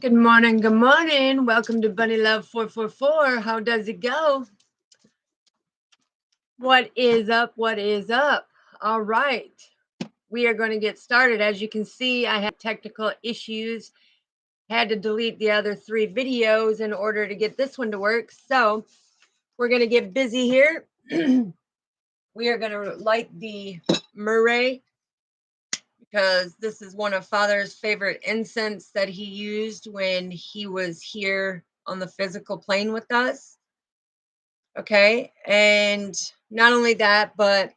Good morning. Good morning. Welcome to Bunny Love 444. How does it go? What is up? What is up? All right. We are going to get started. As you can see, I had technical issues. Had to delete the other 3 videos in order to get this one to work. So we're going to get busy here. We are going to light the myrrh because this is one of Father's favorite incense that he used when he was here on the physical plane with us. Okay, and not only that, but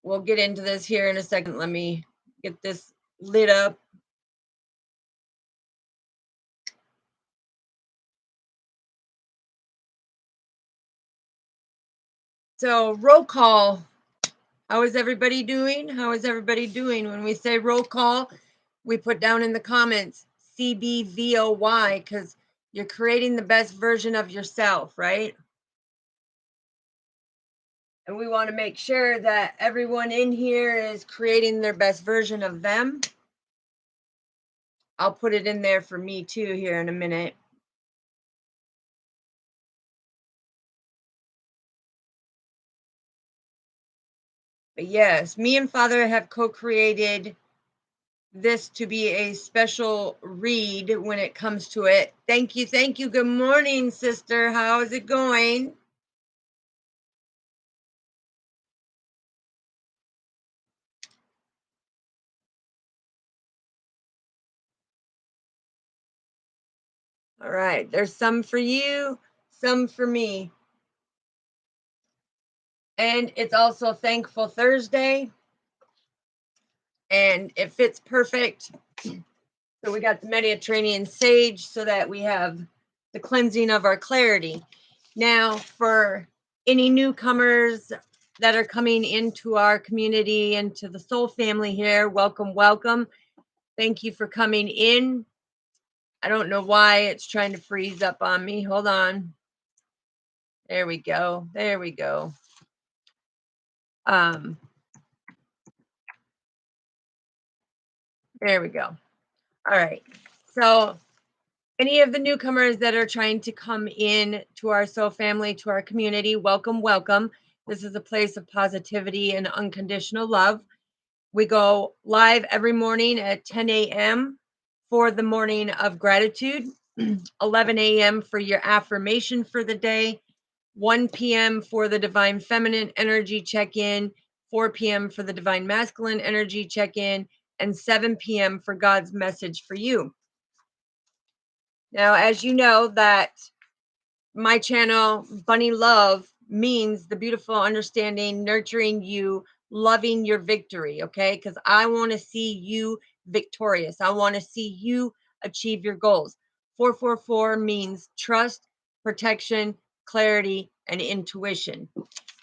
we'll get into this here in a second. Let me get this lit up. So roll call. How is everybody doing? How is everybody doing? When we say roll call, we put down in the comments CBVOY because you're creating the best version of yourself, right? And we want to make sure that everyone in here is creating their best version of them. I'll put it in there for me too here in a minute. But yes, me and Father have co-created this to be a special read when it comes to it. Thank you. Thank you. Good morning, sister. How is it going? All right. There's some for you, some for me. And it's also Thankful Thursday. And it fits perfect. So we got the Mediterranean sage so that we have the cleansing of our clarity. Now, for any newcomers that are coming into our community, into the soul family here, welcome, welcome. Thank you for coming in. I don't know why it's trying to freeze up on me. Hold on. There we go. There we go. There we go. All right. So any of the newcomers that are trying to come in to our soul family, to our community, welcome, welcome. This is a place of positivity and unconditional love. We go live every morning at 10 a.m. for the morning of gratitude, 11 a.m. for your affirmation for the day, 1 p.m. for the divine feminine energy check-in, 4 p.m. for the divine masculine energy check-in, and 7 p.m. for God's message for you. Now, as you know, that my channel, Bunny Love, means the beautiful understanding, nurturing you, loving your victory, okay? Because I want to see you victorious. I want to see you achieve your goals. 444 means trust, protection, clarity, and intuition.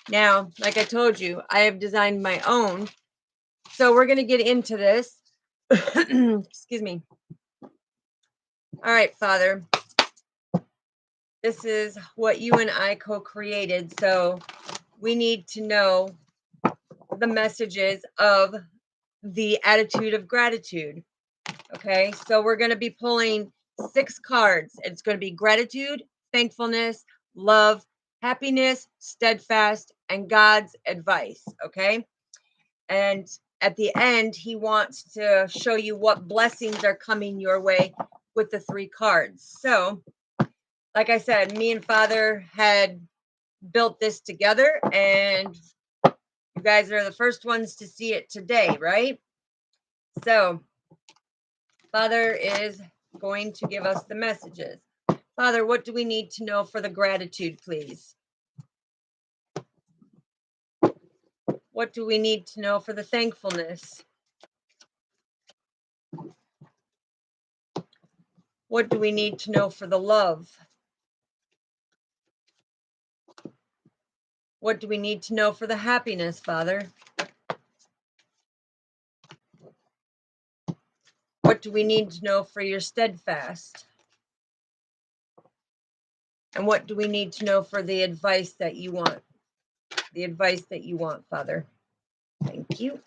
Now, like I told you, I have designed my own. So we're going to get into this. Excuse me. All right, Father. This is what you and I co-created. So we need to know the messages of the attitude of gratitude. Okay, so we're going to be pulling 6 cards. It's going to be gratitude, thankfulness, love, happiness, steadfast, and God's advice. Okay, and at the end, he wants to show you what blessings are coming your way with the 3 cards. So, like I said, me and Father had built this together, and you guys are the first ones to see it today, right? So, Father is going to give us the messages. Father, what do we need to know for the gratitude, please? What do we need to know for the thankfulness? What do we need to know for the love? What do we need to know for the happiness, Father? What do we need to know for your steadfast? And what do we need to know for the advice that you want? The advice that you want, Father. Thank you.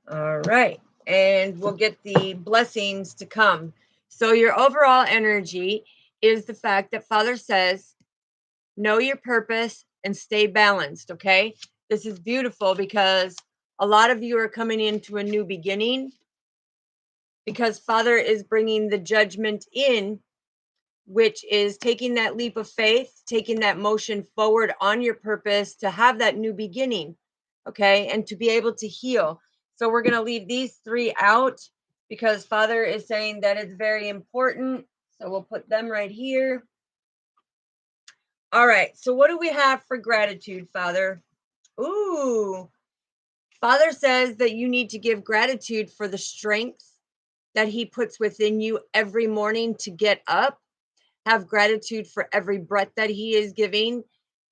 All right. and we'll get the blessings to come. So your overall energy is the fact that Father says, know your purpose and stay balanced, okay? This is beautiful because a lot of you are coming into a new beginning because Father is bringing the judgment in, which is taking that leap of faith, taking that motion forward on your purpose to have that new beginning, okay? And to be able to heal. So we're going to leave these three out because Father is saying that it's very important. So we'll put them right here. All right. So what do we have for gratitude, Father? Ooh, Father says that you need to give gratitude for the strength that He puts within you every morning to get up. Have gratitude for every breath that He is giving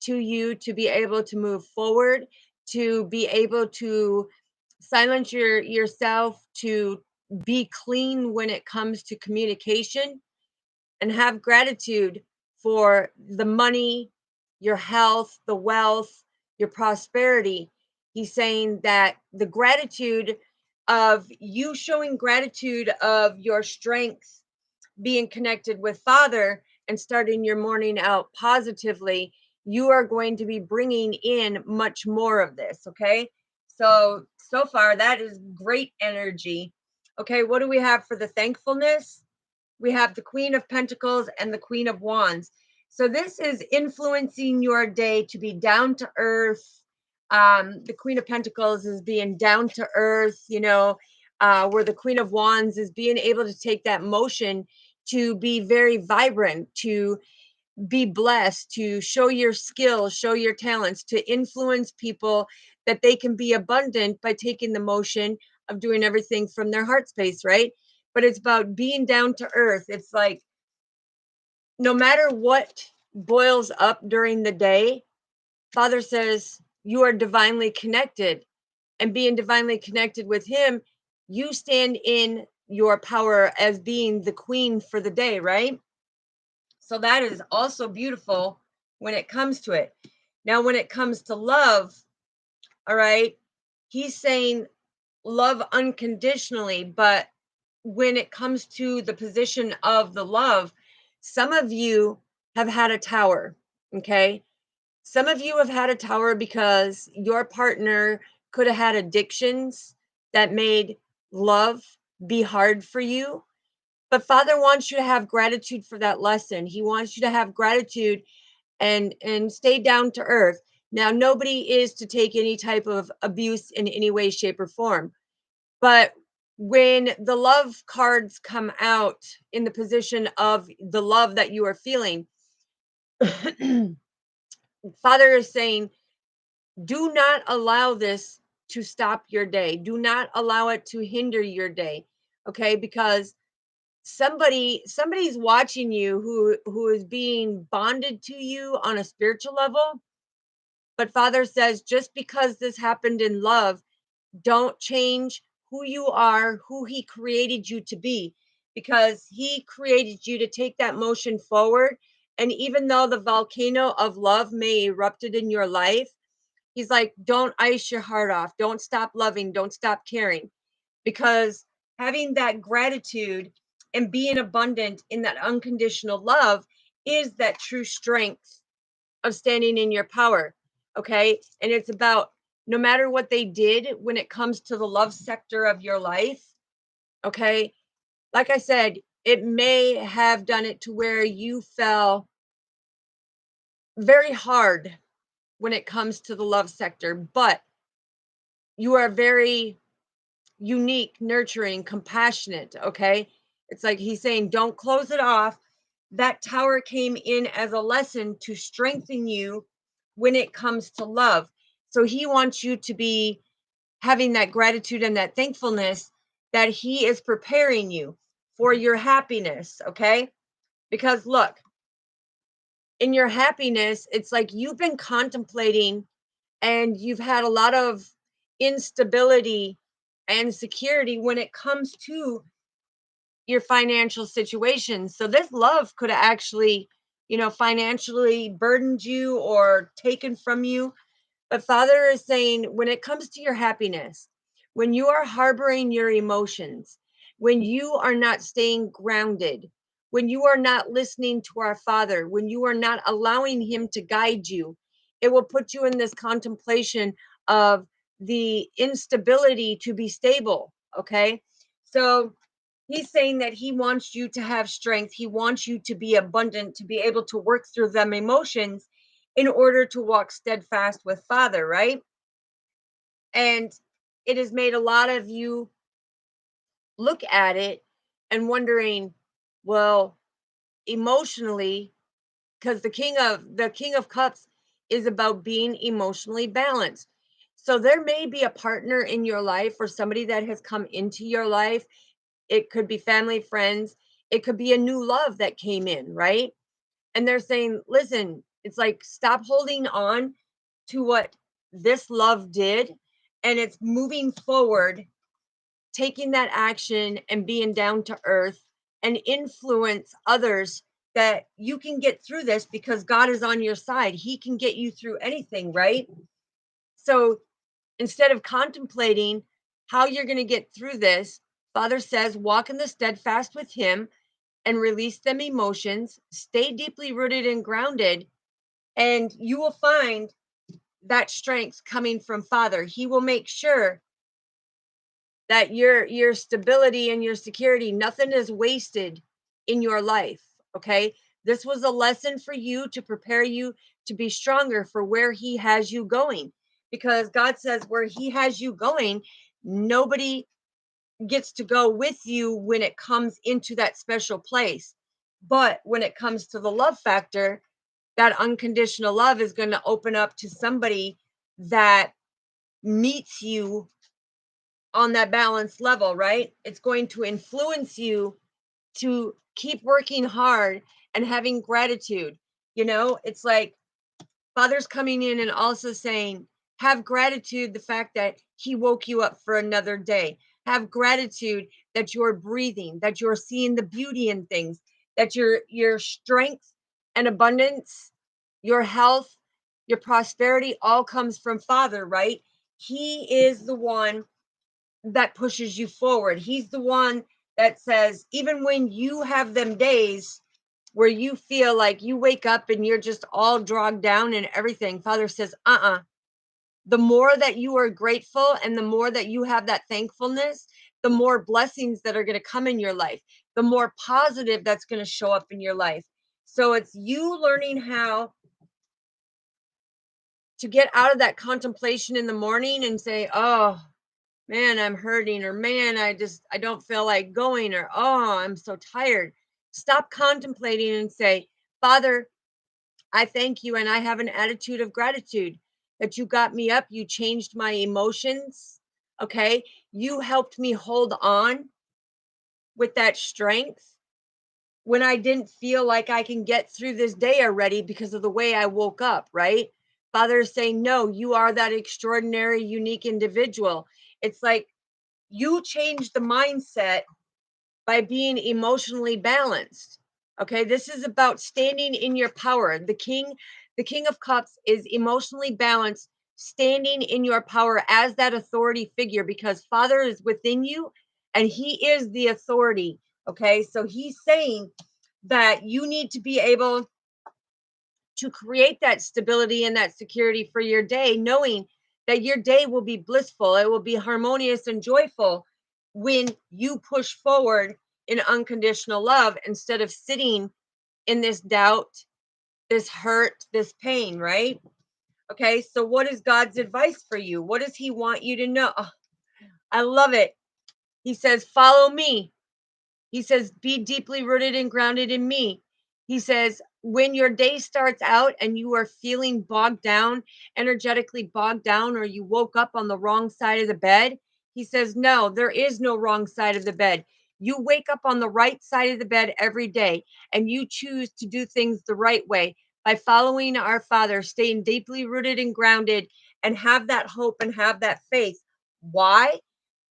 to you to be able to move forward, to be able to silence yourself, to be clean when it comes to communication, and have gratitude for the money, your health, the wealth, your prosperity. He's saying that the gratitude of you showing gratitude of your strength, being connected with Father and starting your morning out positively, you are going to be bringing in much more of this. Okay. So far, that is great energy. Okay. What do we have for the thankfulness? We have the Queen of Pentacles and the Queen of Wands. So this is influencing your day to be down to earth. The Queen of Pentacles is being down to earth, where the Queen of Wands is being able to take that motion to be very vibrant, to be blessed, to show your skills, show your talents, to influence people that they can be abundant by taking the motion of doing everything from their heart space, right? But it's about being down to earth. It's like no matter what boils up during the day, Father says you are divinely connected, and being divinely connected with Him, you stand in your power as being the queen for the day, right? So that is also beautiful when it comes to it. Now, when it comes to love, all right, He's saying love unconditionally, but when it comes to the position of the love, some of you have had a tower, okay? Some of you have had a tower because your partner could have had addictions that made love be hard for you. But Father wants you to have gratitude for that lesson. He wants you to have gratitude and stay down to earth. Now, nobody is to take any type of abuse in any way, shape, or form. But when the love cards come out in the position of the love that you are feeling, Father is saying, do not allow this to stop your day. Do not allow it to hinder your day. Okay? Because somebody's watching you who is being bonded to you on a spiritual level. But Father says, just because this happened in love, don't change who you are, who He created you to be, because He created you to take that motion forward. And even though the volcano of love may erupted in your life, He's like, don't ice your heart off. Don't stop loving. Don't stop caring. Because having that gratitude and being abundant in that unconditional love is that true strength of standing in your power. Okay. And it's about no matter what they did when it comes to the love sector of your life. Okay. Like I said, it may have done it to where you fell very hard when it comes to the love sector, but you are very unique, nurturing, compassionate. Okay. It's like He's saying, don't close it off. That tower came in as a lesson to strengthen you when it comes to love. So He wants you to be having that gratitude and that thankfulness that He is preparing you for your happiness. Okay. Because look, in your happiness, it's like you've been contemplating and you've had a lot of instability and security when it comes to your financial situation. So this love could have actually, financially burdened you or taken from you. But Father is saying, when it comes to your happiness, when you are harboring your emotions, when you are not staying grounded, when you are not listening to our Father, when you are not allowing Him to guide you, it will put you in this contemplation of the instability to be stable. Okay. So He's saying that He wants you to have strength. He wants you to be abundant, to be able to work through them emotions in order to walk steadfast with Father, right? And it has made a lot of you look at it and wondering, well, emotionally, because the king of cups is about being emotionally balanced. So there may be a partner in your life or somebody that has come into your life. It could be family, friends, it could be a new love that came in, right? And they're saying, listen, it's like, stop holding on to what this love did, and it's moving forward, taking that action and being down to earth and influence others that you can get through this because God is on your side. He can get you through anything, right? So instead of contemplating how you're going to get through this, Father says, walk in the steadfast with Him and release them emotions, stay deeply rooted and grounded, and you will find that strength coming from Father. He will make sure that your stability and your security, nothing is wasted in your life. Okay, this was a lesson for you to prepare you to be stronger for where He has you going, because God says where He has you going, nobody gets to go with you when it comes into that special place. But when it comes to the love factor, that unconditional love is going to open up to somebody that meets you on that balanced level, right? It's going to influence you to keep working hard and having gratitude. It's like Father's coming in and also saying, have gratitude the fact that He woke you up for another day. Have gratitude that you're breathing, that you're seeing the beauty in things, that your strength and abundance, your health, your prosperity all comes from Father, right? He is the one that pushes you forward. He's the one that says, even when you have them days where you feel like you wake up and you're just all dragged down and everything, Father says, the more that you are grateful and the more that you have that thankfulness, the more blessings that are going to come in your life, the more positive that's going to show up in your life. So it's you learning how to get out of that contemplation in the morning and say, oh, man, I'm hurting, or man, I don't feel like going, or oh, I'm so tired. Stop contemplating and say, Father, I thank you and I have an attitude of gratitude that you got me up, you changed my emotions. Okay? You helped me hold on with that strength when I didn't feel like I can get through this day already because of the way I woke up, right? Father is saying, no, you are that extraordinary, unique individual. It's like you change the mindset by being emotionally balanced. Okay, this is about standing in your power. The king of cups is emotionally balanced, standing in your power as that authority figure, because Father is within you and He is the authority. Okay, so He's saying that you need to be able to create that stability and that security for your day, knowing that your day will be blissful, it will be harmonious and joyful when you push forward in unconditional love instead of sitting in this doubt, this hurt, this pain, right? Okay, so what is God's advice for you? What does He want you to know? Oh, I love it. He says, follow me. He says, be deeply rooted and grounded in me. He says, when your day starts out and you are feeling bogged down, energetically bogged down, or you woke up on the wrong side of the bed, he says, no, there is no wrong side of the bed. You wake up on the right side of the bed every day and you choose to do things the right way by following our Father, staying deeply rooted and grounded, and have that hope and have that faith. Why?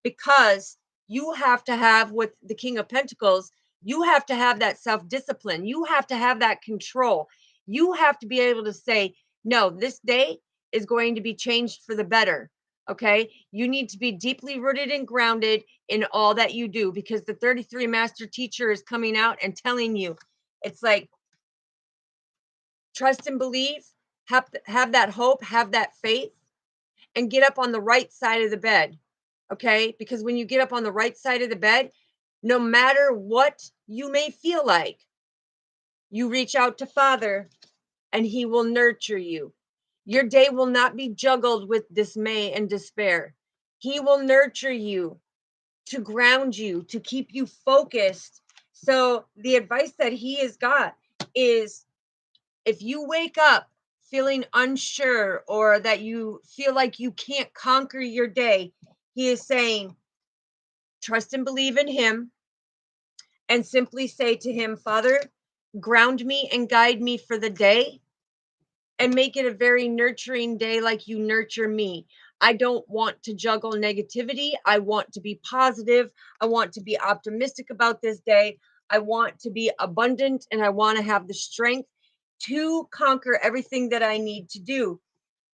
Because you have to have, with the King of Pentacles, you have to have that self discipline. You have to have that control. You have to be able to say, no, this day is going to be changed for the better. Okay. You need to be deeply rooted and grounded in all that you do, because the 33 master teacher is coming out and telling you, it's like, trust and believe, have that hope, have that faith, and get up on the right side of the bed. Okay. Because when you get up on the right side of the bed, no matter what you may feel like, you reach out to Father and He will nurture you. Your day will not be juggled with dismay and despair. He will nurture you to ground you, to keep you focused. So, the advice that He has got is, if you wake up feeling unsure or that you feel like you can't conquer your day, He is saying, trust and believe in Him, and simply say to Him, Father, ground me and guide me for the day, and make it a very nurturing day like you nurture me. I don't want to juggle negativity. I want to be positive. I want to be optimistic about this day. I want to be abundant, and I want to have the strength to conquer everything that I need to do.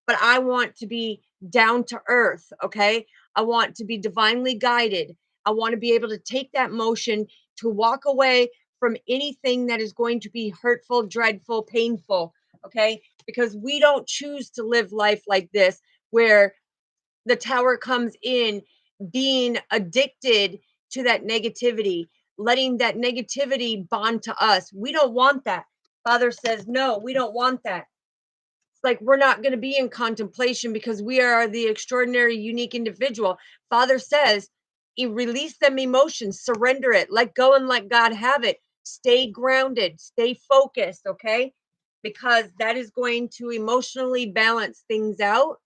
But I want to be down to earth. Okay. I want to be divinely guided. I want to be able to take that motion to walk away from anything that is going to be hurtful, dreadful, painful. Okay. Because we don't choose to live life like this, where the tower comes in, being addicted to that negativity, letting that negativity bond to us. We don't want that. Father says, no, we don't want that. It's like, we're not going to be in contemplation because we are the extraordinary, unique individual. Father says, release them emotions, surrender it, let go and let God have it. Stay grounded, stay focused, okay? Because that is going to emotionally balance things out.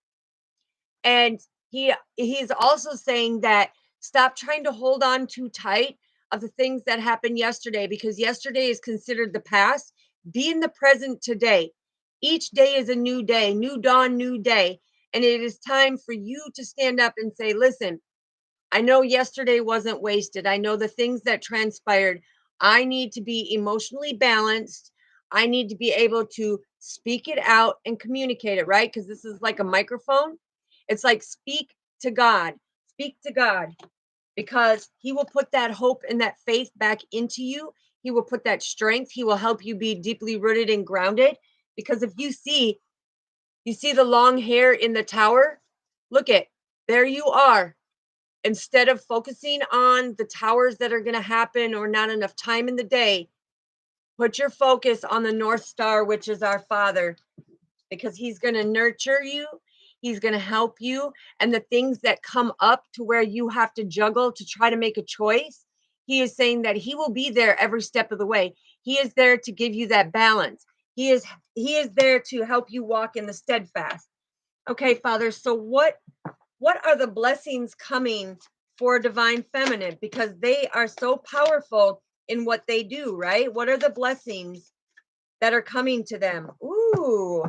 And he's also saying that stop trying to hold on too tight of the things that happened yesterday, because yesterday is considered the past. Be in the present today. Each day is a new day, new dawn, new day. And it is time for you to stand up and say, listen, I know yesterday wasn't wasted. I know the things that transpired. I need to be emotionally balanced. I need to be able to speak it out and communicate it, right? Because this is like a microphone. It's like, speak to God, because He will put that hope and that faith back into you. He will put that strength. He will help you be deeply rooted and grounded. Because if you see the long hair in the tower, look at, there you are. Instead of focusing on the towers that are going to happen or not enough time in the day, put your focus on the North Star, which is our Father, because He's going to nurture you. He's going to help you. And the things that come up to where you have to juggle to try to make a choice, He is saying that He will be there every step of the way. He is there to give you that balance. He is there to help you walk in the steadfast. Okay, Father. So what are the blessings coming for divine feminine, because they are so powerful in what they do, right? What are the blessings that are coming to them? Ooh,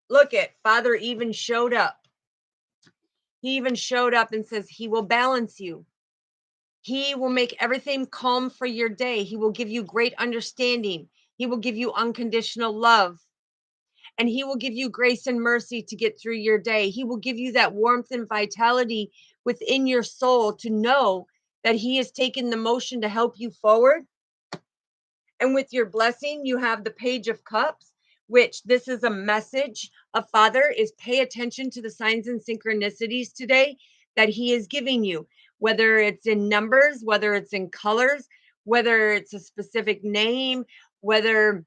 look at Father even showed up. He even showed up and says He will balance you. He will make everything calm for your day. He will give you great understanding. He will give you unconditional love. And He will give you grace and mercy to get through your day. He will give you that warmth and vitality within your soul to know that He has taken the motion to help you forward. And with your blessing, you have the Page of Cups, which this is a message of Father is pay attention to the signs and synchronicities today that He is giving you, whether it's in numbers, whether it's in colors, whether it's a specific name, whether,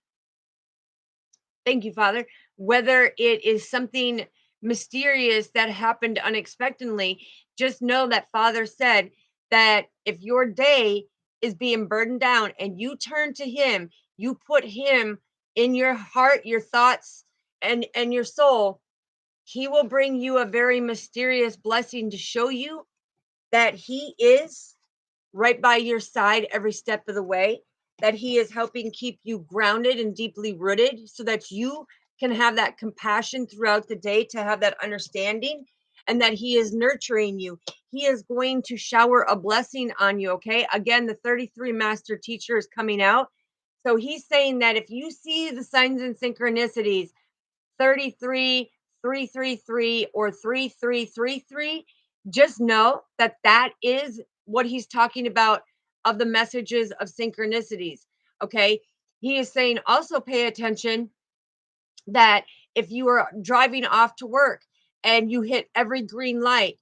thank you, Father, whether it is something mysterious that happened unexpectedly. Just know that Father said that if your day is being burdened down and you turn to Him, you put Him in your heart, your thoughts, and your soul, He will bring you a very mysterious blessing to show you that He is right by your side every step of the way, that He is helping keep you grounded and deeply rooted so that you can have that compassion throughout the day, to have that understanding, and that He is nurturing you. He is going to shower a blessing on you. Okay. Again, the 33 master teacher is coming out. So He's saying that if you see the signs and synchronicities, 33, 333 or 3333, just know that that is what he's talking about of the messages of synchronicities. Okay. He is saying also pay attention that if you are driving off to work and you hit every green light,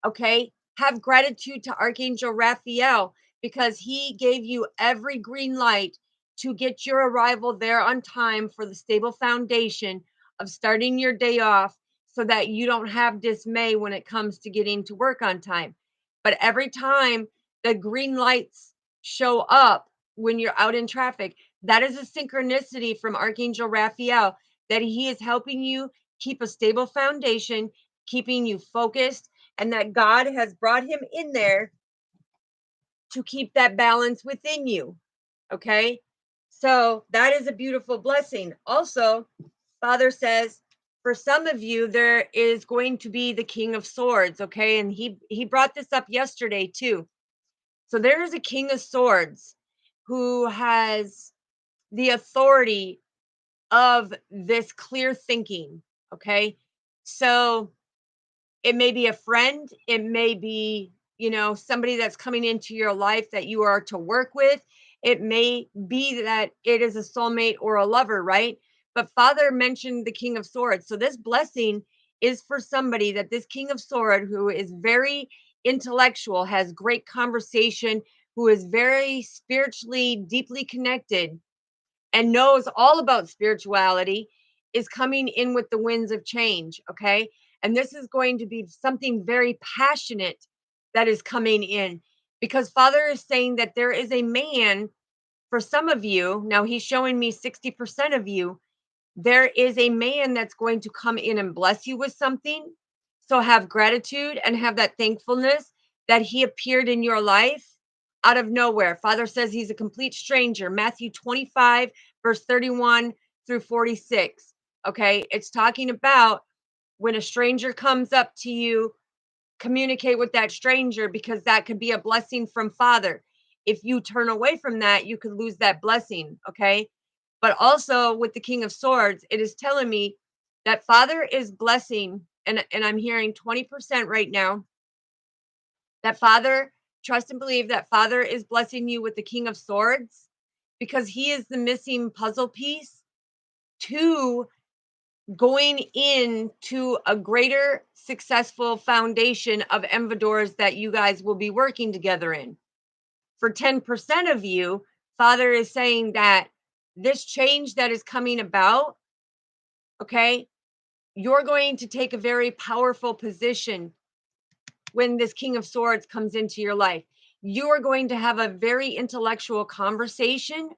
okay, have gratitude to Archangel Raphael because he gave you every green light to get your arrival there on time for the stable foundation of starting your day off so that you don't have dismay when it comes to getting to work on time. But every time the green lights show up when you're out in traffic, that is a synchronicity from Archangel Raphael that he is helping you keep a stable foundation, keeping you focused, and that God has brought him in there to keep that balance within you. Okay. So that is a beautiful blessing. Also, Father says, for some of you, there is going to be the King of Swords. Okay. And he brought this up yesterday too. So there is a King of Swords who has the authority of this clear thinking. Okay. So it may be a friend, it may be, somebody that's coming into your life that you are to work with. It may be that it is a soulmate or a lover, right? But Father mentioned the King of Swords. So this blessing is for somebody that this King of Sword who is very intellectual, has great conversation, who is very spiritually deeply connected and knows all about spirituality is coming in with the winds of change. Okay. And this is going to be something very passionate that is coming in because Father is saying that there is a man for some of you. Now he's showing me 60% of you. There is a man that's going to come in and bless you with something. So have gratitude and have that thankfulness that he appeared in your life out of nowhere. Father says he's a complete stranger. Matthew 25, verse 31 through 46. Okay. It's talking about when a stranger comes up to you, communicate with that stranger because that could be a blessing from Father. If you turn away from that, you could lose that blessing. Okay. But also with the King of Swords, it is telling me that Father is blessing, and I'm hearing 20% right now. That Father, trust and believe that Father is blessing you with the King of Swords because he is the missing puzzle piece to going into a greater successful foundation of envidors that you guys will be working together in. For 10% of you, Father is saying that this change that is coming about, okay, you're going to take a very powerful position when this King of Swords comes into your life. You are going to have a very intellectual conversation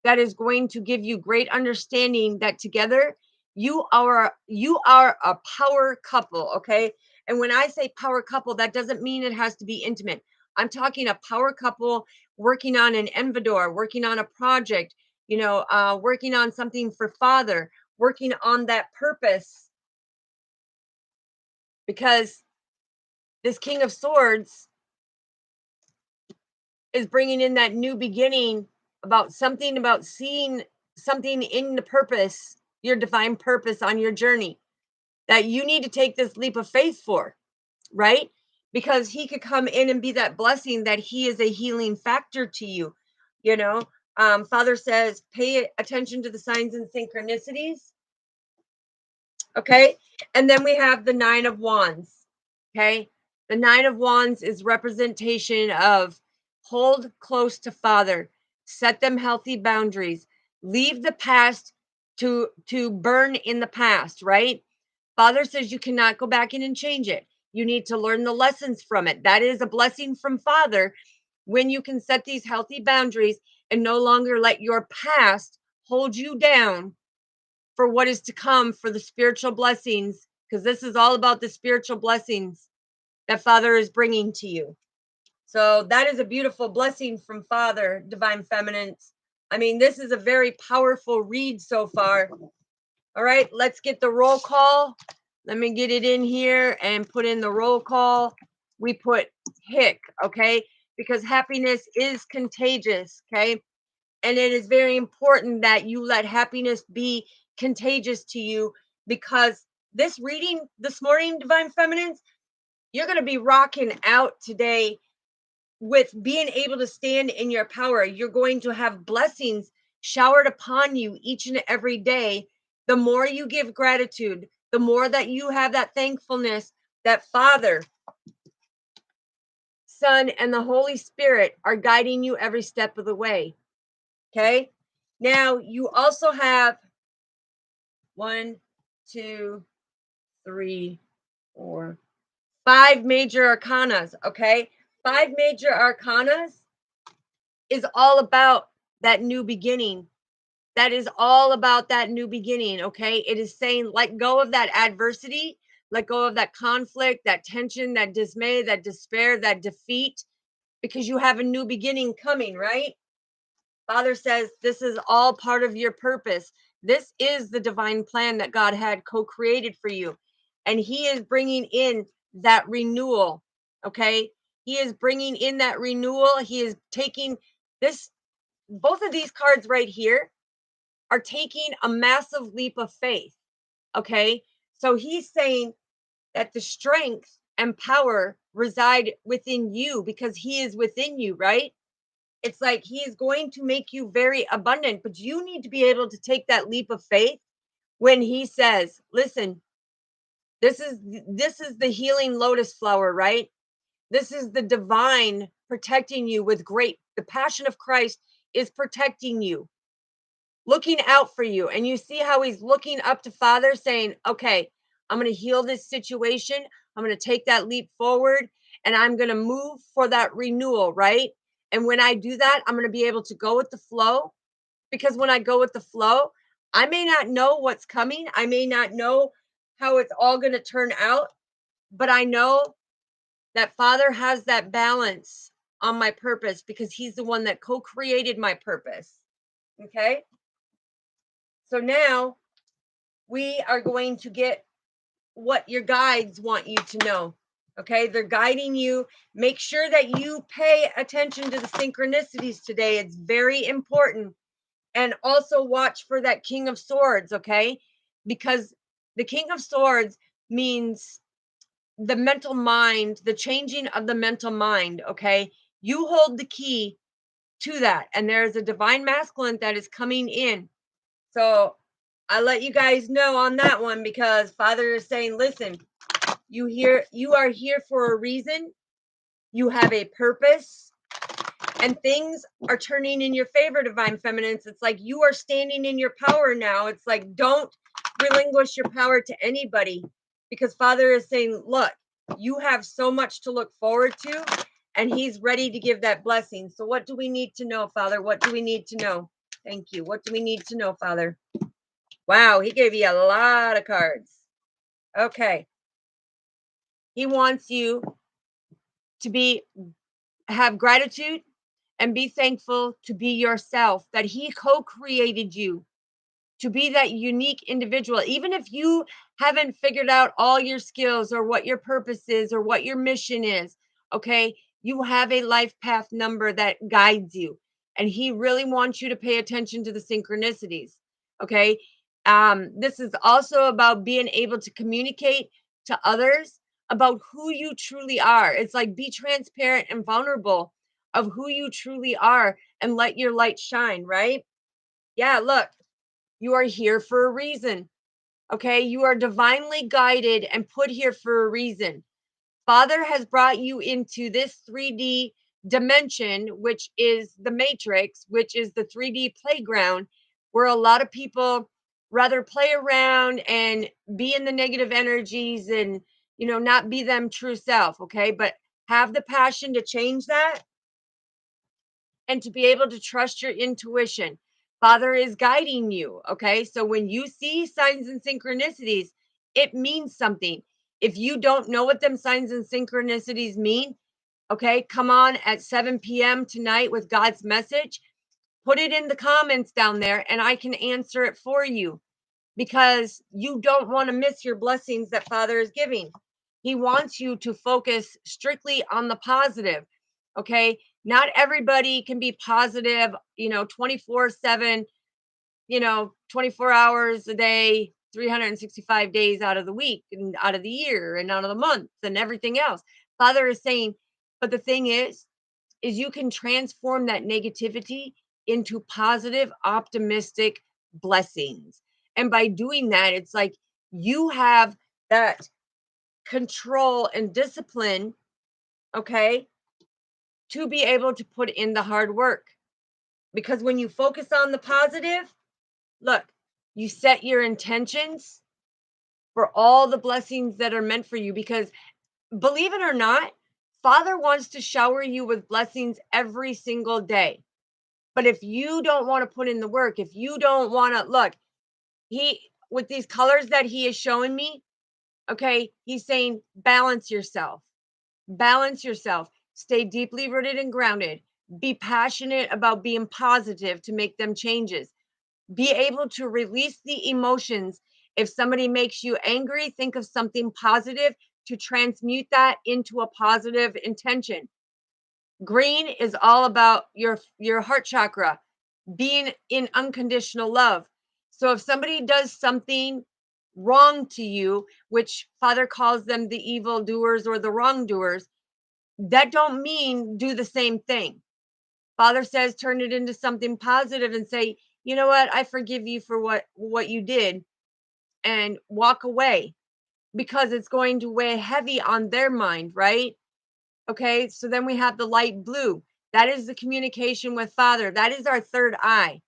that is going to give you great understanding that together you are a power couple. Okay. And when I say power couple, that doesn't mean it has to be intimate. I'm talking a power couple working on an envidor, working on a project, working on something for Father, working on that purpose, because this King of Swords is bringing in that new beginning about something about seeing something in the purpose, your divine purpose on your journey that you need to take this leap of faith for, right? Because he could come in and be that blessing that he is a healing factor to you. You know, Father says, pay attention to the signs and synchronicities. Okay. And then we have the Nine of Wands. Okay. The Nine of Wands is representation of hold close to Father, set them healthy boundaries, leave the past to burn in the past, right? Father says you cannot go back in and change it. You need to learn the lessons from it. That is a blessing from Father when you can set these healthy boundaries and no longer let your past hold you down for what is to come, for the spiritual blessings, because this is all about the spiritual blessings that Father is bringing to you. So that is a beautiful blessing from Father, Divine Feminines. I mean, this is a very powerful read so far. All right, let's get the roll call. Let me get it in here and put in the roll call. We put hick, okay? Because happiness is contagious, okay? And it is very important that you let happiness be contagious to you because this reading this morning, Divine Feminines, you're going to be rocking out today with being able to stand in your power. You're going to have blessings showered upon you each and every day. The more you give gratitude, the more that you have that thankfulness that Father, Son, and the Holy Spirit are guiding you every step of the way. Okay. Now you also have 1, 2, 3, 4, 5 major arcanas. Okay. 5 major arcanas is all about that new beginning. That is all about that new beginning. Okay. It is saying, let go of that adversity, let go of that conflict, that tension, that dismay, that despair, that defeat, because you have a new beginning coming, right? Father says this is all part of your purpose. This is the divine plan that God had co-created for you. And he is bringing in that renewal. Okay. He is bringing in that renewal. He is taking this, both of these cards right here are taking a massive leap of faith. Okay. So he's saying that the strength and power reside within you because he is within you, right? It's like he is going to make you very abundant, but you need to be able to take that leap of faith when he says, listen, this is the healing lotus flower, right? This is the divine protecting you with great, the passion of Christ is protecting you, looking out for you. And you see how he's looking up to Father saying, okay, I'm going to heal this situation. I'm going to take that leap forward and I'm going to move for that renewal, right? And when I do that, I'm going to be able to go with the flow, because when I go with the flow, I may not know what's coming. I may not know how it's all going to turn out, but I know that Father has that balance on my purpose because he's the one that co-created my purpose. Okay. So now we are going to get what your guides want you to know. Okay, they're guiding you. Make sure that you pay attention to the synchronicities today. It's very important. And also watch for that King of Swords, okay? Because the King of Swords means the mental mind, the changing of the mental mind, okay? You hold the key to that. And there's a divine masculine that is coming in. So I let you guys know on that one because Father is saying, listen, you are here for a reason. You have a purpose and things are turning in your favor, Divine Feminines. It's like you are standing in your power now. It's like, don't relinquish your power to anybody because Father is saying, look, you have so much to look forward to and he's ready to give that blessing. So what do we need to know, Father? What do we need to know? Thank you. What do we need to know, Father? Wow, he gave you a lot of cards. Okay. He wants you to have gratitude and be thankful to be yourself, that he co-created you to be that unique individual. Even if you haven't figured out all your skills or what your purpose is or what your mission is, okay, you have a life path number that guides you. And he really wants you to pay attention to the synchronicities. Okay. This is also about being able to communicate to others about who you truly are. It's like be transparent and vulnerable of who you truly are and let your light shine, right? Yeah, look, you are here for a reason. Okay. You are divinely guided and put here for a reason. Father has brought you into this 3D dimension, which is the matrix, which is the 3D playground, where a lot of people rather play around and be in the negative energies and, not be them true self. Okay. But have the passion to change that and to be able to trust your intuition. Father is guiding you. Okay. So when you see signs and synchronicities, it means something. If you don't know what them signs and synchronicities mean, okay, come on at 7 p.m. tonight with God's message. Put it in the comments down there and I can answer it for you because you don't want to miss your blessings that Father is giving. He wants you to focus strictly on the positive. Okay. Not everybody can be positive, 24/7, 24 hours a day, 365 days out of the week and out of the year and out of the month and everything else. Father is saying, but the thing is you can transform that negativity into positive, optimistic blessings. And by doing that, it's like you have that control and discipline, okay, to be able to put in the hard work. Because when you focus on the positive, look, you set your intentions for all the blessings that are meant for you. Because believe it or not, Father wants to shower you with blessings every single day. But if you don't want to put in the work, if you don't want to look, he, with these colors that he is showing me, okay, he's saying balance yourself. Balance yourself. Stay deeply rooted and grounded. Be passionate about being positive to make them changes. Be able to release the emotions. If somebody makes you angry, think of something positive to transmute that into a positive intention. Green is all about your heart chakra, being in unconditional love. So if somebody does something wrong to you, which Father calls them the evil doers or the wrongdoers, that don't mean do the same thing. Father says turn it into something positive and say, you know what, I forgive you for what you did, and walk away, because it's going to weigh heavy on their mind, right? Okay, so then we have the light blue. That is the communication with Father. That is our third eye.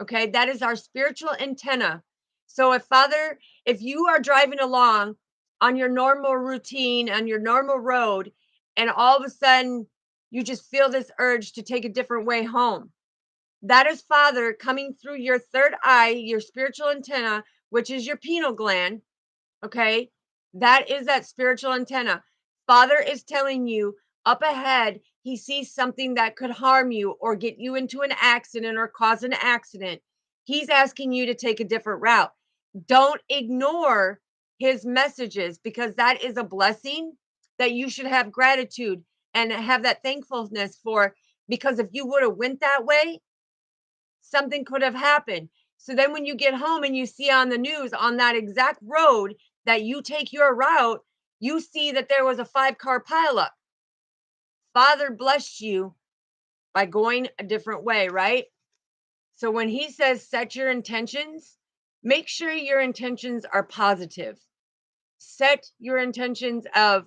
Okay, that is our spiritual antenna. So if you are driving along on your normal routine, on your normal road, and all of a sudden you just feel this urge to take a different way home, that is Father coming through your third eye, your spiritual antenna, which is your pineal gland. Okay. That is that spiritual antenna. Father is telling you up ahead, he sees something that could harm you or get you into an accident or cause an accident. He's asking you to take a different route. Don't ignore his messages, because that is a blessing that you should have gratitude and have that thankfulness for. Because if you would have went that way, something could have happened. So then when you get home and you see on the news on that exact road that you take your route, you see that there was a 5-car pileup. Father blessed you by going a different way, right? So when he says set your intentions, make sure your intentions are positive. Set your intentions of,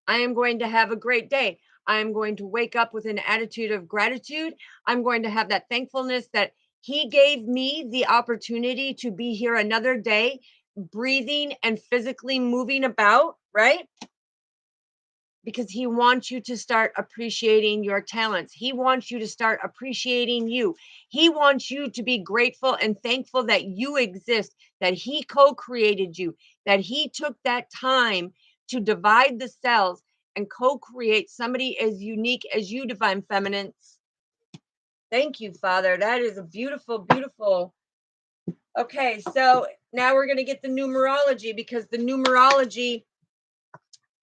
I am going to have a great day. I am going to wake up with an attitude of gratitude. I'm going to have that thankfulness that he gave me the opportunity to be here another day, breathing and physically moving about, right? Because he wants you to start appreciating your talents. He wants you to start appreciating you. He wants you to be grateful and thankful that you exist, that he co-created you, that he took that time to divide the cells and co-create somebody as unique as you, divine feminines. Thank you, Father. That is a beautiful, beautiful. Okay, so now we're going to get the numerology, because the numerology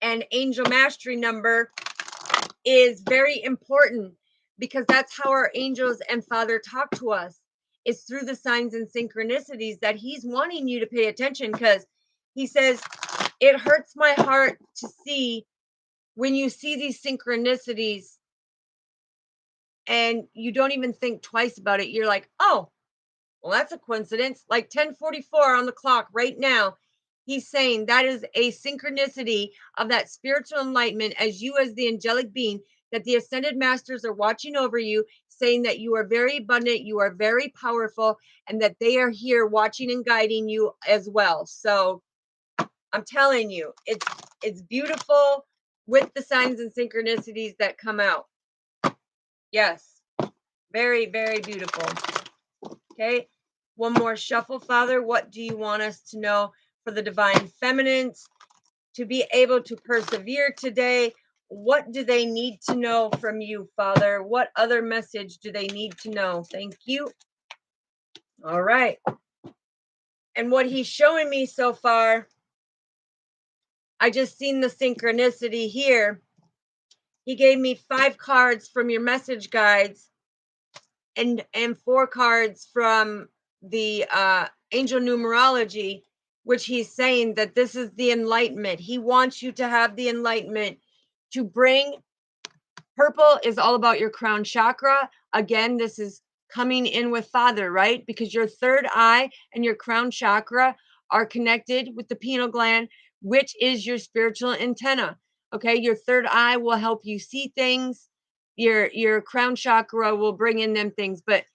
and angel mastery number is very important, because that's how our angels and Father talk to us. It's through the signs and synchronicities that he's wanting you to pay attention, because he says, it hurts my heart to see when you see these synchronicities and you don't even think twice about it. You're like, oh, well, that's a coincidence. Like 10:44 on the clock right now. He's saying that is a synchronicity of that spiritual enlightenment, as you, as the angelic being, that the ascended masters are watching over you, saying that you are very abundant, you are very powerful, and that they are here watching and guiding you as well. So I'm telling you, it's beautiful with the signs and synchronicities that come out. Yes, very, very beautiful. Okay, one more shuffle, Father. What do you want us to know for the divine feminines to be able to persevere today? What do they need to know from you, Father? What other message do they need to know? Thank you. All right. And what he's showing me so far, I just seen the synchronicity here. He gave me 5 cards from your message guides and 4 cards from the angel numerology. which he's saying that this is the enlightenment. He wants you to have the enlightenment to bring. Purple is all about your crown chakra. Again, this is coming in with Father, right? Because your third eye and your crown chakra are connected with the pineal gland, which is your spiritual antenna. Okay, your third eye will help you see things. Your crown chakra will bring in them things. But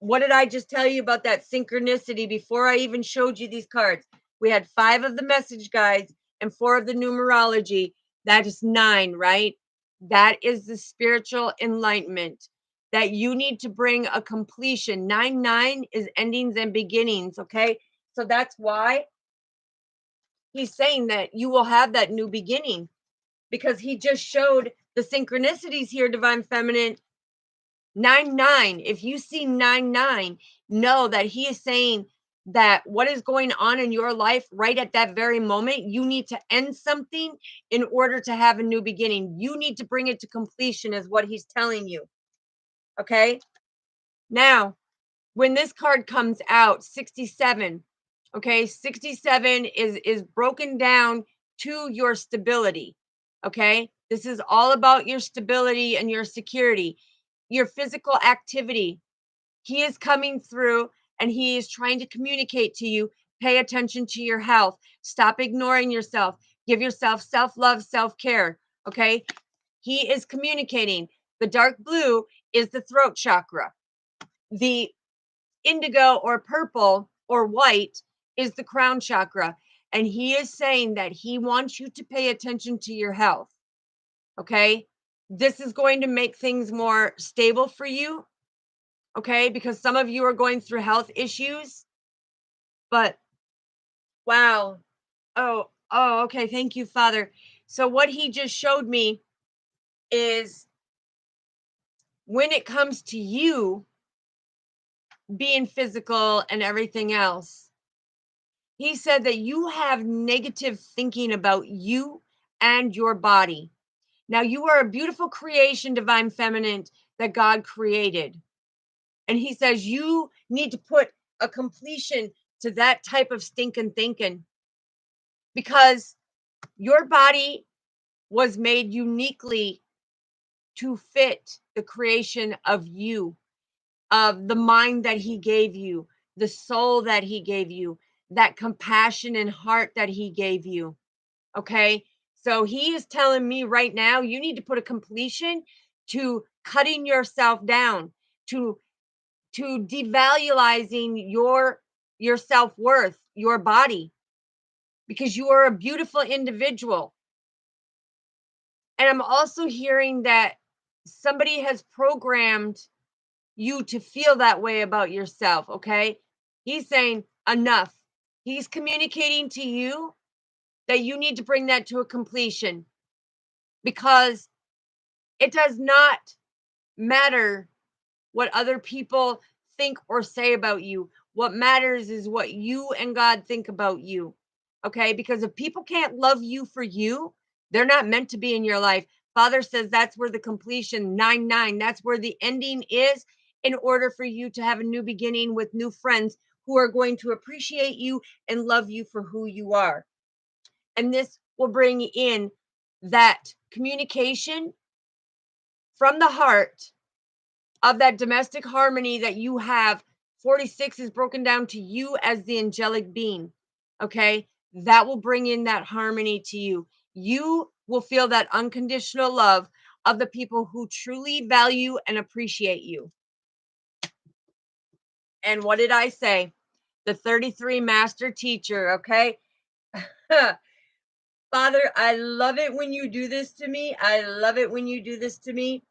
what did I just tell you about that synchronicity before I even showed you these cards? We had 5 of the message guides and 4 of the numerology. That is 9, right? That is the spiritual enlightenment that you need to bring a completion. 9 is endings and beginnings, okay? So that's why he's saying that you will have that new beginning, because he just showed the synchronicities here, Divine Feminine. 9. If you see 9, know that he is saying that what is going on in your life right at that very moment, you need to end something in order to have a new beginning. You need to bring it to completion, is what he's telling you. Okay. Now, when this card comes out, 67, okay, 67 is broken down to your stability. Okay. This is all about your stability and your security, your physical activity. He is coming through and he is trying to communicate to you. Pay attention to your health. Stop ignoring yourself. Give yourself self-love, self-care. Okay. He is communicating. The dark blue is the throat chakra. The indigo or purple or white is the crown chakra. And he is saying that he wants you to pay attention to your health. Okay. This is going to make things more stable for you. Okay, because some of you are going through health issues, but wow. Oh, okay. Thank you, Father. So what he just showed me is when it comes to you being physical and everything else, he said that you have negative thinking about you and your body. Now, you are a beautiful creation, Divine Feminine, that God created. And he says you need to put a completion to that type of stinking thinking, because your body was made uniquely to fit the creation of you, of the mind that he gave you, the soul that he gave you, that compassion and heart that he gave you. Okay. So he is telling me right now, you need to put a completion to cutting yourself down, to devaluing your self-worth, your body, because you are a beautiful individual. And I'm also hearing that somebody has programmed you to feel that way about yourself, okay? He's saying enough. He's communicating to you that you need to bring that to a completion, because it does not matter what other people think or say about you. What matters is what you and God think about you. Okay? Because if people can't love you for you, they're not meant to be in your life. Father says that's where the completion, 9, that's where the ending is, in order for you to have a new beginning with new friends who are going to appreciate you and love you for who you are. And this will bring in that communication from the heart of that domestic harmony that you have. 46 is broken down to you as the angelic being. Okay. That will bring in that harmony to you. You will feel that unconditional love of the people who truly value and appreciate you. And what did I say? The 33 master teacher. Okay. Father, I love it when you do this to me. I love it when you do this to me,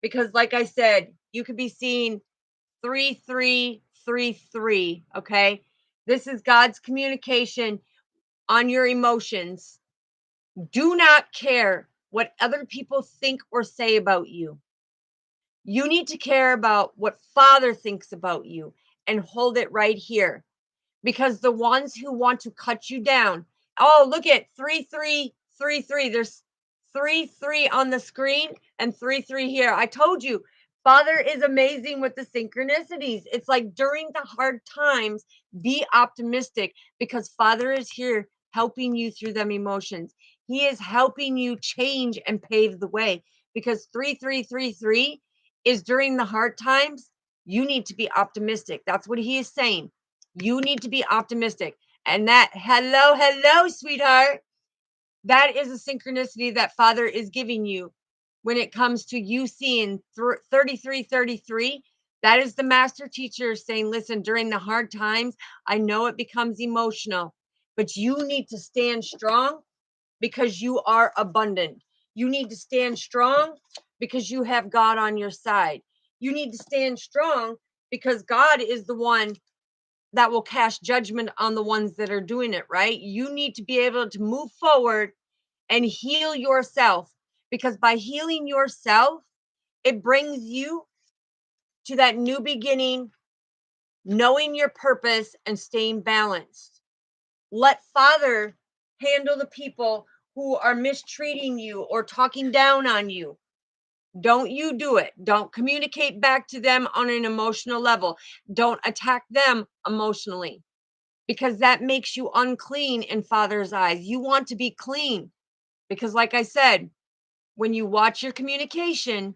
because, like I said, you could be seeing 3333. Okay. This is God's communication on your emotions. Do not care what other people think or say about you. You need to care about what Father thinks about you and hold it right here, because the ones who want to cut you down. Oh, look at 3333. There's 33 on the screen and 33 here. I told you, Father is amazing with the synchronicities. It's like during the hard times, be optimistic because Father is here helping you through them emotions. He is helping you change and pave the way because 3333 is during the hard times. You need to be optimistic. That's what he is saying. You need to be optimistic. And that, hello, sweetheart. That is a synchronicity that Father is giving you when it comes to you seeing 3333. That is the master teacher saying, listen, during the hard times, I know it becomes emotional, but you need to stand strong because you are abundant. You need to stand strong because you have God on your side. You need to stand strong because God is the one that will cast judgment on the ones that are doing it, right? You need to be able to move forward and heal yourself because by healing yourself, it brings you to that new beginning, knowing your purpose and staying balanced. Let Father handle the people who are mistreating you or talking down on you. Don't you do it. Don't communicate back to them on an emotional level. Don't attack them emotionally because that makes you unclean in Father's eyes. You want to be clean because, like I said, when you watch your communication,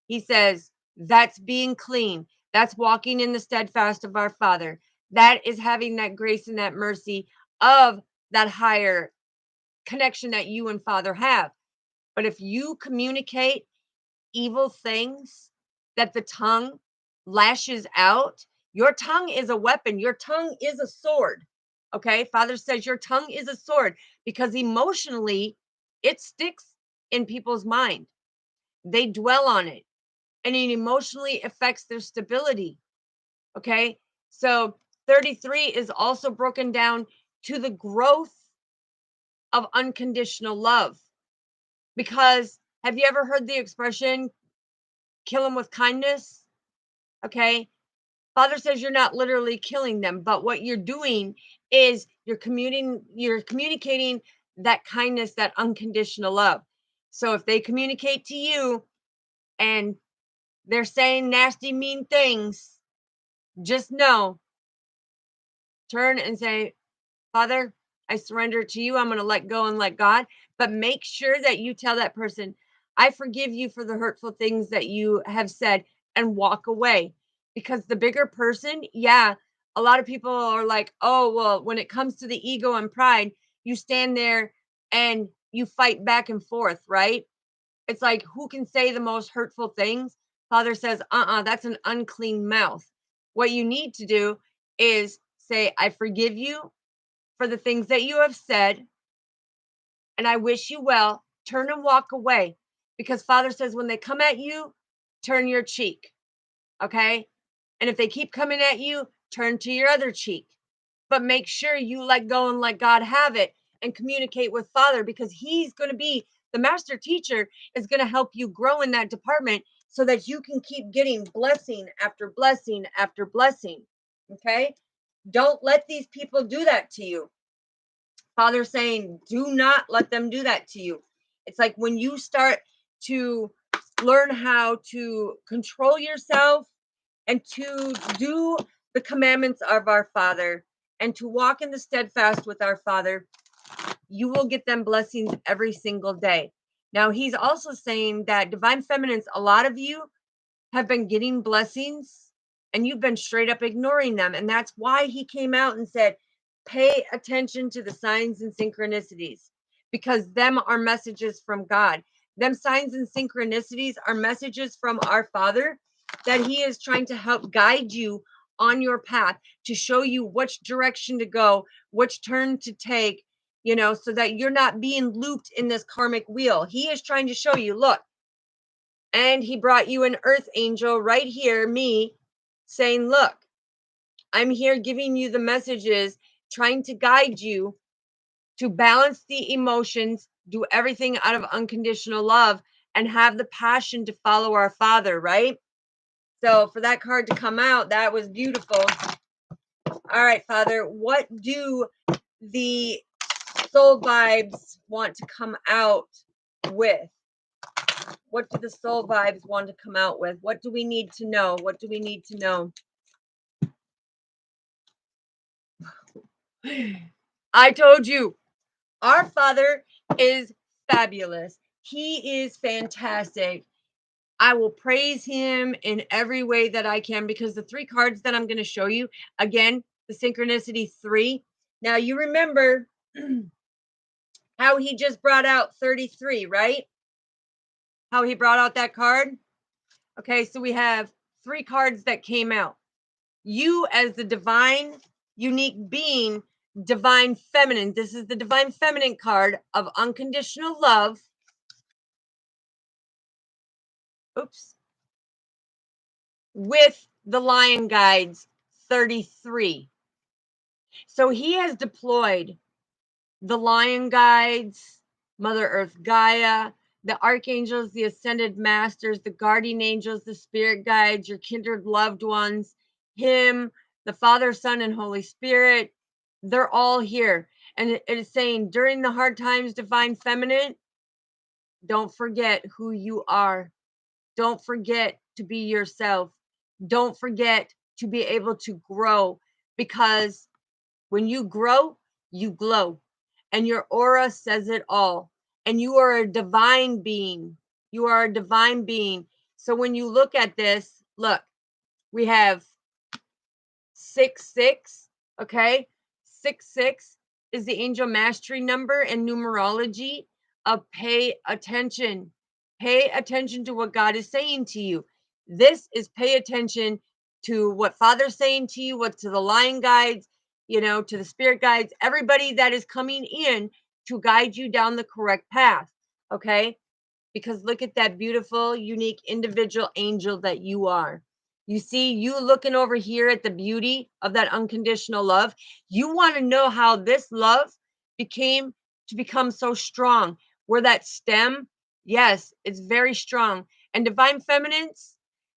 he says, that's being clean. That's walking in the steadfast of our Father. That is having that grace and that mercy of that higher connection that you and Father have. But if you communicate evil things that the tongue lashes out, your tongue is a weapon. Your tongue is a sword. Okay. Father says your tongue is a sword because emotionally it sticks in people's mind. They dwell on it and it emotionally affects their stability. Okay. So 33 is also broken down to the growth of unconditional love. Because have you ever heard the expression, kill them with kindness? Okay. Father says you're not literally killing them, but what you're doing is you're communicating that kindness, that unconditional love. So if they communicate to you and they're saying nasty, mean things, just know, turn and say, Father, I surrender it to you. I'm going to let go and let God. But make sure that you tell that person, I forgive you for the hurtful things that you have said and walk away. Because the bigger person, yeah, a lot of people are like, oh, well, when it comes to the ego and pride, you stand there and you fight back and forth, right? It's like, who can say the most hurtful things? Father says, that's an unclean mouth. What you need to do is say, I forgive you for the things that you have said, and I wish you well. Turn and walk away because Father says when they come at you, turn your cheek. Okay. And if they keep coming at you, turn to your other cheek. But make sure you let go and let God have it and communicate with Father because He's going to be the master teacher, is going to help you grow in that department so that you can keep getting blessing after blessing after blessing. Okay. Don't let these people do that to you. Father saying, do not let them do that to you. It's like when you start to learn how to control yourself and to do the commandments of our Father and to walk in the steadfast with our Father, you will get them blessings every single day. Now, he's also saying that divine feminines, a lot of you have been getting blessings and you've been straight up ignoring them. And that's why he came out and said, pay attention to the signs and synchronicities because them are messages from God. Them signs and synchronicities are messages from our Father that he is trying to help guide you on your path to show you which direction to go, which turn to take, so that you're not being looped in this karmic wheel. He is trying to show you, look, and he brought you an earth angel right here, me, saying, look, I'm here giving you the messages, trying to guide you to balance the emotions, do everything out of unconditional love, and have the passion to follow our Father, right? So for that card to come out, that was beautiful. All right, Father, what do the soul vibes want to come out with? What do the soul vibes want to come out with? What do we need to know? What do we need to know? I told you, our Father is fabulous. He is fantastic. I will praise him in every way that I can, because the 3 cards that I'm going to show you, again, the synchronicity 3. Now, you remember how he just brought out 33, right? How he brought out that card? Okay, so we have 3 cards that came out. You, as the divine, unique being, divine feminine. This is the divine feminine card of unconditional love. Oops. With the lion guides 33. So he has deployed the lion guides, Mother Earth Gaia, the archangels, the ascended masters, the guardian angels, the spirit guides, your kindred loved ones, him, the Father, Son, and Holy Spirit. They're all here. And it is saying, during the hard times, divine feminine, don't forget who you are. Don't forget to be yourself. Don't forget to be able to grow, because when you grow, you glow, and your aura says it all. And you are a divine being. You are a divine being. So when you look at this, look, we have 6 6. Okay, 6 6 is the angel mastery number and numerology of pay attention. Pay attention to what God is saying to you. This is pay attention to what Father's saying to you, what to the lion guides, to the spirit guides, everybody that is coming in to guide you down the correct path. Okay, because look at that beautiful, unique, individual angel that you are. You see, you looking over here at the beauty of that unconditional love. You want to know how this love become so strong. Where that stem, yes, it's very strong. And divine feminines,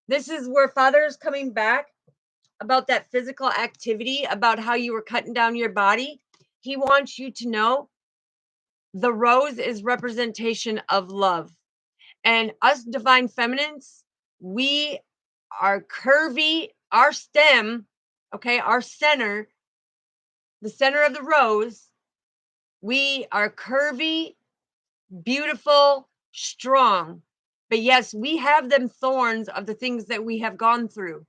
this is where Father is coming back about that physical activity, about how you were cutting down your body. He wants you to know the rose is representation of love. And us divine feminines, we are curvy, our stem, okay, our center, the center of the rose, we are curvy, beautiful, strong. But yes, we have them thorns of the things that we have gone through.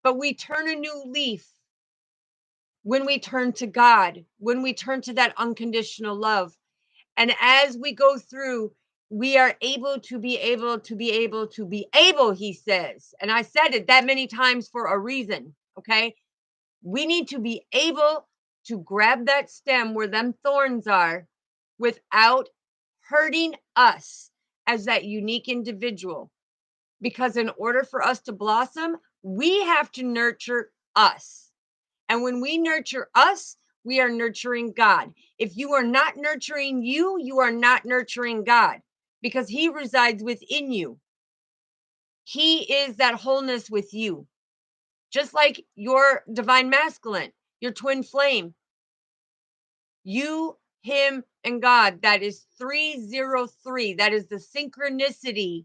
But we turn a new leaf when we turn to God, when we turn to that unconditional love. And as we go through, we are able to be able, he says. And I said it that many times for a reason. Okay. We need to be able to grab that stem where them thorns are without hurting us as that unique individual. Because in order for us to blossom, we have to nurture us. And when we nurture us, we are nurturing God. If you are not nurturing you, you are not nurturing God, because he resides within you. He is that wholeness with you. Just like your divine masculine, your twin flame. You, him, and God. That is 303. That is the synchronicity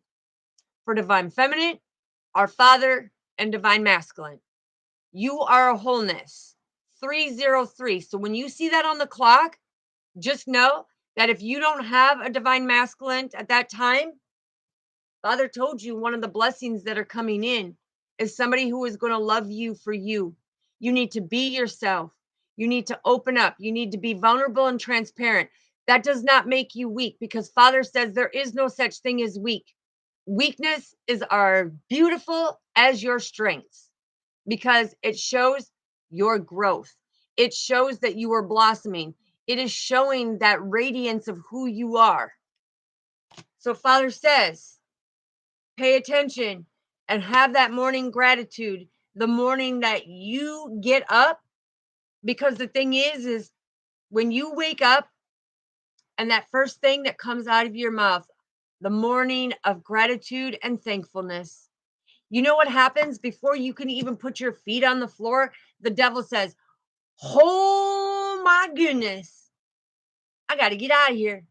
for divine feminine, our Father, and divine masculine. You are a wholeness. 303. So when you see that on the clock, just know that if you don't have a divine masculine at that time, Father told you one of the blessings that are coming in is somebody who is going to love you for you. You need to be yourself. You need to open up. You need to be vulnerable and transparent. That does not make you weak, because Father says there is no such thing as weak. Weakness is our beautiful as your strengths, because it shows your growth. It shows that you are blossoming. It is showing that radiance of who you are. So Father says, pay attention and have that morning gratitude the morning that you get up. Because the thing is when you wake up and that first thing that comes out of your mouth, the morning of gratitude and thankfulness, you know what happens before you can even put your feet on the floor? The devil says, oh my goodness, I got to get out of here.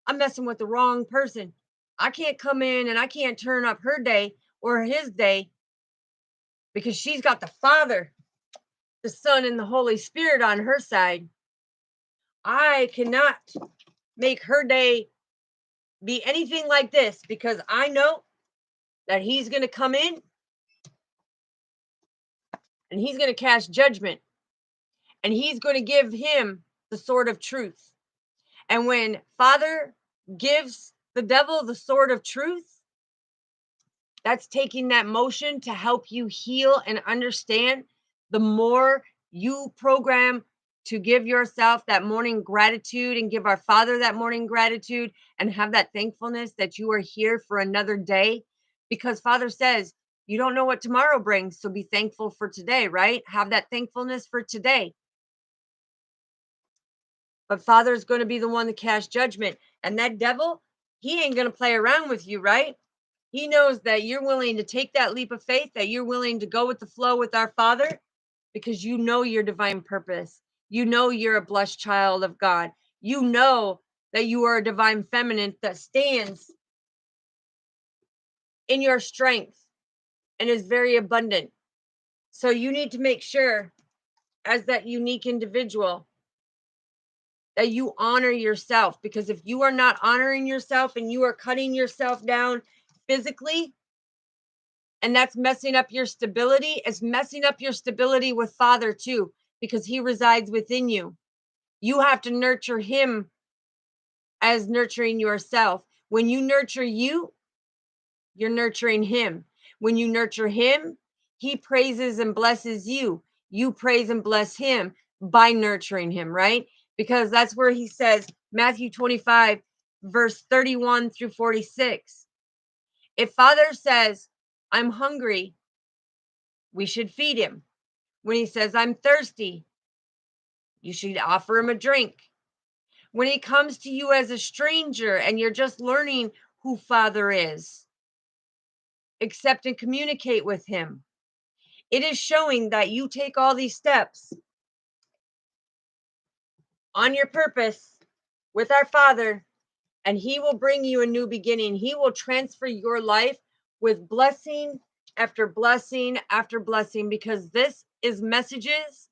I'm messing with the wrong person. I can't come in and I can't turn up her day or his day because she's got the Father, the Son, and the Holy Spirit on her side. I cannot make her day be anything like this because I know that he's going to come in and he's going to cast judgment and he's going to give him the sword of truth. And when Father gives the devil the sword of truth, that's taking that motion to help you heal and understand. The more you program to give yourself that morning gratitude and give our Father that morning gratitude and have that thankfulness that you are here for another day, because Father says, you don't know what tomorrow brings, so be thankful for today, right? Have that thankfulness for today. But Father's going to be the one to cast judgment. And that devil, he ain't going to play around with you, right? He knows that you're willing to take that leap of faith, that you're willing to go with the flow with our Father, because you know your divine purpose. You know you're a blessed child of God. You know that you are a divine feminine that stands in your strength and is very abundant. So you need to make sure, as that unique individual, that you honor yourself, because if you are not honoring yourself and you are cutting yourself down physically, and that's messing up your stability, it's messing up your stability with Father too, because he resides within you. You have to nurture him as nurturing yourself. When you nurture you, you're nurturing him. When you nurture him, he praises and blesses you. You praise and bless him by nurturing him, right? Because that's where he says, Matthew 25, verse 31 through 46. If Father says, I'm hungry, we should feed him. When he says, I'm thirsty, you should offer him a drink. When he comes to you as a stranger and you're just learning who Father is, accept and communicate with him. It is showing that you take all these steps on your purpose with our Father, and he will bring you a new beginning. He will transfer your life with blessing after blessing after blessing, because this is messages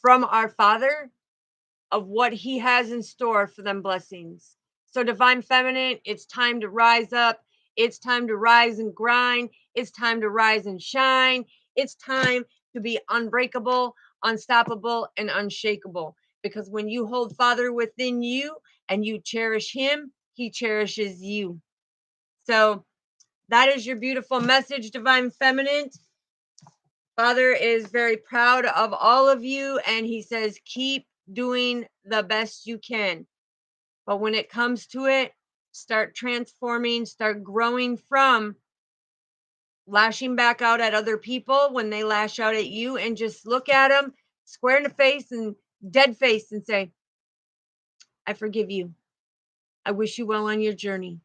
from our Father of what he has in store for them blessings. So, divine feminine, it's time to rise up. It's time to rise and grind. It's time to rise and shine. It's time to be unbreakable, unstoppable, and unshakable. Because when you hold Father within you and you cherish him, he cherishes you. So, that is your beautiful message, divine feminine. Father is very proud of all of you, and he says, keep doing the best you can. But when it comes to it, start transforming, start growing from lashing back out at other people when they lash out at you, and just look at them square in the face and dead face and say, I forgive you. I wish you well on your journey,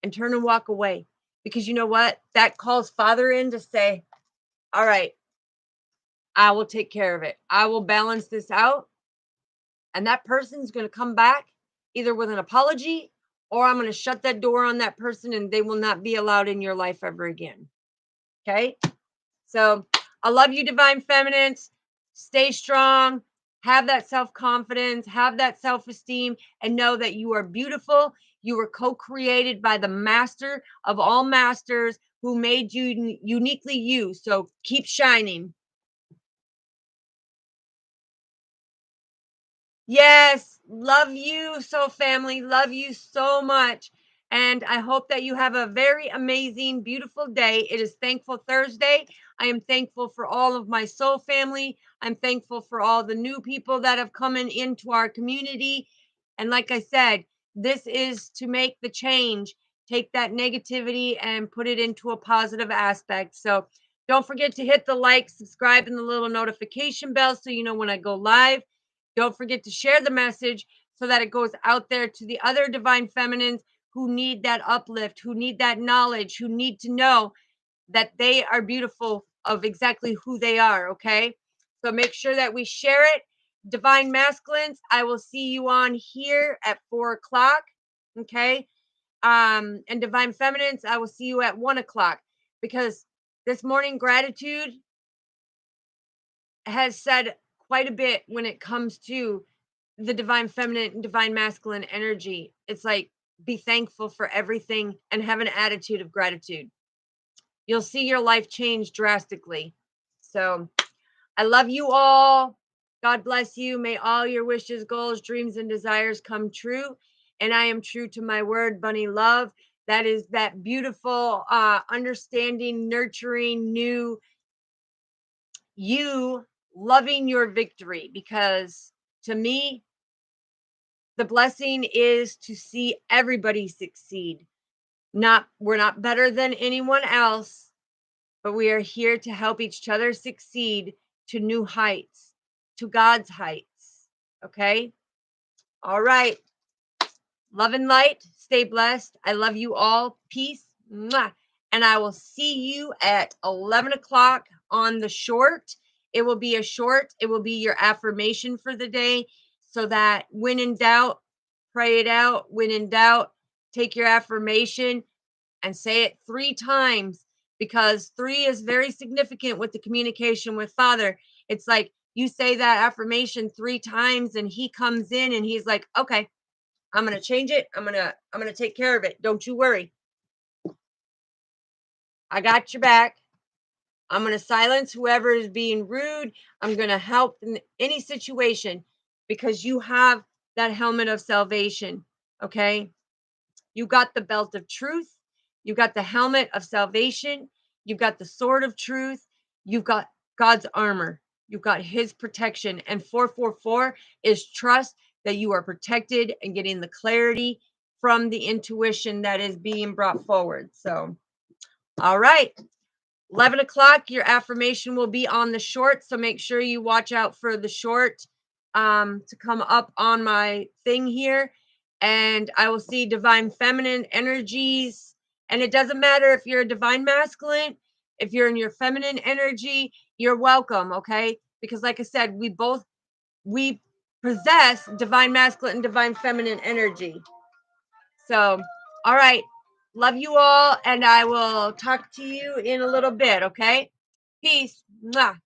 and turn and walk away. Because you know what? That calls Father in to say, all right, I will take care of it. I will balance this out. And that person's going to come back either with an apology, or I'm going to shut that door on that person and they will not be allowed in your life ever again. Okay. So I love you, divine feminines. Stay strong. Have that self confidence, have that self esteem, and know that you are beautiful. You were co created by the master of all masters who made you uniquely you. So keep shining. Yes, love you so, family. Love you so much. And I hope that you have a very amazing, beautiful day. It is Thankful Thursday. I am thankful for all of my soul family. I'm thankful for all the new people that have come into our community. And like I said, this is to make the change, take that negativity and put it into a positive aspect. So don't forget to hit the like, subscribe, and the little notification bell so you know when I go live. Don't forget to share the message so that it goes out there to the other divine feminines who need that uplift, who need that knowledge, who need to know that they are beautiful of exactly who they are. Okay. So make sure that we share it. Divine masculines, I will see you on here at 4 o'clock. Okay. And divine feminines, I will see you at 1 o'clock, because this morning gratitude has said quite a bit when it comes to the divine feminine and divine masculine energy. It's like, be thankful for everything and have an attitude of gratitude. You'll see your life change drastically. So I love you all. God bless you. May all your wishes, goals, dreams, and desires come true. And I am true to my word, Bunny Love. That is that beautiful, understanding, nurturing, new you loving your victory. Because to me, the blessing is to see everybody succeed. We're not better than anyone else, but we are here to help each other succeed to new heights, to God's heights. Okay? All right. Love and light. Stay blessed. I love you all. Peace. Mwah. And I will see you at 11 o'clock on the short. It will be a short. It will be your affirmation for the day, so that when in doubt, pray it out. When in doubt, take your affirmation and say it 3 times, because 3 is very significant with the communication with Father. It's like you say that affirmation 3 times and he comes in and he's like, "Okay, I'm going to change it. I'm going to take care of it. Don't you worry. I got your back. I'm going to silence whoever is being rude. I'm going to help in any situation, because you have that helmet of salvation." Okay? You got the belt of truth. You got the helmet of salvation. You've got the sword of truth. You've got God's armor. You've got his protection. And 444 is trust that you are protected and getting the clarity from the intuition that is being brought forward. So, all right. 11 o'clock, your affirmation will be on the short. So make sure you watch out for the short to come up on my thing here. And I will see divine feminine energies. And it doesn't matter if you're a divine masculine, if you're in your feminine energy, you're welcome. Okay. Because like I said, we possess divine masculine and divine feminine energy. So, all right. Love you all. And I will talk to you in a little bit. Okay. Peace. Mwah.